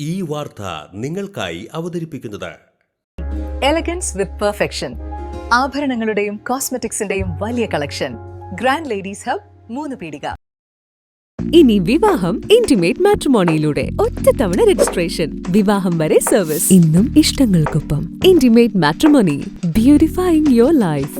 ഈ വാർത്ത നിങ്ങൾക്കായി അവതരിപ്പിക്കുന്നത് എലഗൻസ് വിത്ത് പെർഫെക്ഷൻ, ആഭരണങ്ങളുടെയും കോസ്മെറ്റിക്സിന്റെയും വലിയ കളക്ഷൻ. ഗ്രാൻഡ് ലേഡീസ് ഹബ്, 3 പീടിക. ഇനി വിവാഹം ഇന്റിമേറ്റ് മാട്രിമോണിയിലൂടെ ഒറ്റത്തവണ രജിസ്ട്രേഷൻ, വിവാഹം വരെ സർവീസ്. ഇന്നും ഇഷ്ടങ്ങൾക്കൊപ്പം intimate matrimony, beautifying your life.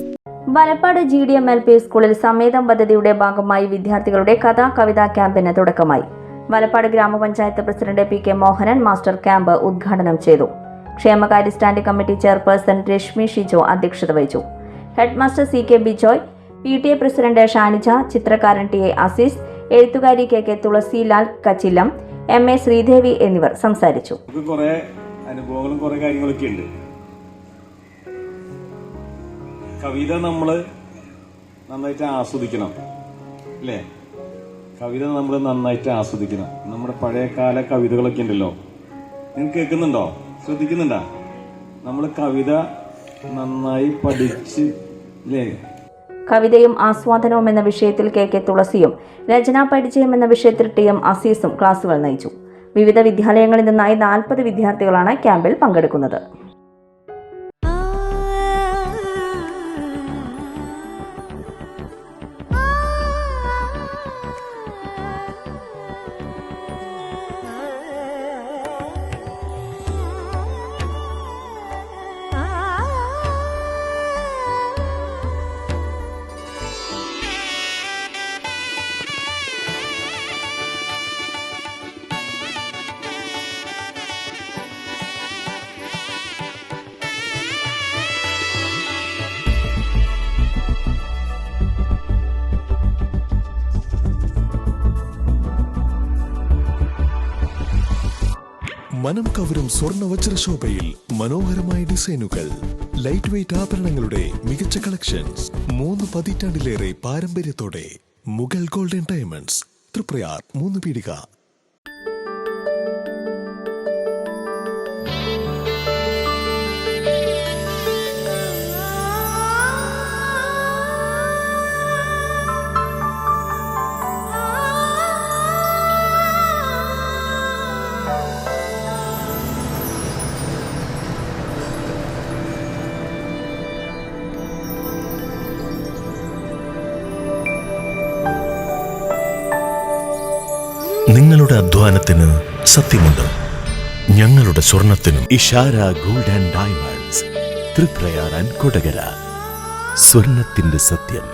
Valappad GDM-LP സ്കൂളിൽ സമേതം പദ്ധതിയുടെ ഭാഗമായി വിദ്യാർത്ഥികളുടെ കഥാ-കവിതാ ക്യാമ്പിന് തുടക്കമായി. വലപ്പാട് ഗ്രാമപഞ്ചായത്ത് president PK Mohanan master camp ഉദ്ഘാടനം ചെയ്തു. ക്ഷേമകാര്യ standing committee chairperson Reshmi Shijo അധ്യക്ഷത വഹിച്ചു. Headmaster CK Bijoy, PTA president Shanija, ചിത്രകാരൻ TA അസീസ്, എഴുത്തുകാരി KK തുളസിലാൽ കച്ചില്ലം, MA ശ്രീദേവി എന്നിവർ സംസാരിച്ചു. കുറെ അനുഭവങ്ങളും കുറെ കാര്യങ്ങളൊക്കെ ഉണ്ട്. കവിത നമ്മൾ നന്നായിട്ട് ആസ്വദിക്കണം, അല്ലേ? കവിത നമ്മൾ നന്നായിട്ട് ആസ്വദിക്കണം. നമ്മുടെ പഴയകാല കവിതകളൊക്കെ ഉണ്ടല്ലോ, നിങ്ങൾ കേൾക്കുന്നുണ്ടോ, ശ്രദ്ധിക്കുന്നുണ്ടോ? നമ്മൾ കവിത നന്നായി പഠിച്ച്, അല്ലേ? കവിതയും ആസ്വാദനവും എന്ന വിഷയത്തിൽ KK തുളസിയും രചനാ പരിചയം എന്ന വിഷയത്തിൽ TM അസീസും ക്ലാസുകൾ നയിച്ചു. വിവിധ വിദ്യാലയങ്ങളിൽ നിന്നായി 40 വിദ്യാർത്ഥികളാണ് ക്യാമ്പിൽ പങ്കെടുക്കുന്നത്. മനം കവരും സ്വർണ്ണ വജ്രശോഭയിൽ മനോഹരമായ ഡിസൈനുകൾ, ലൈറ്റ് വെയ്റ്റ് ആഭരണങ്ങളുടെ മികച്ച കളക്ഷൻസ്, 3 പതിറ്റാണ്ടിലേറെ പാരമ്പര്യത്തോടെ മുഗൾ ഗോൾഡൻ ഡയമണ്ട്സ്, തൃപ്രയാർ 3 പീടിക. നിങ്ങളുടെ അധ്വാനത്തിന് സത്യമുണ്ട്, ഞങ്ങളുടെ സ്വർണത്തിനും. Ishara gold and diamonds, Triprayar and Kodakara. സ്വർണത്തിന്റെ സത്യം.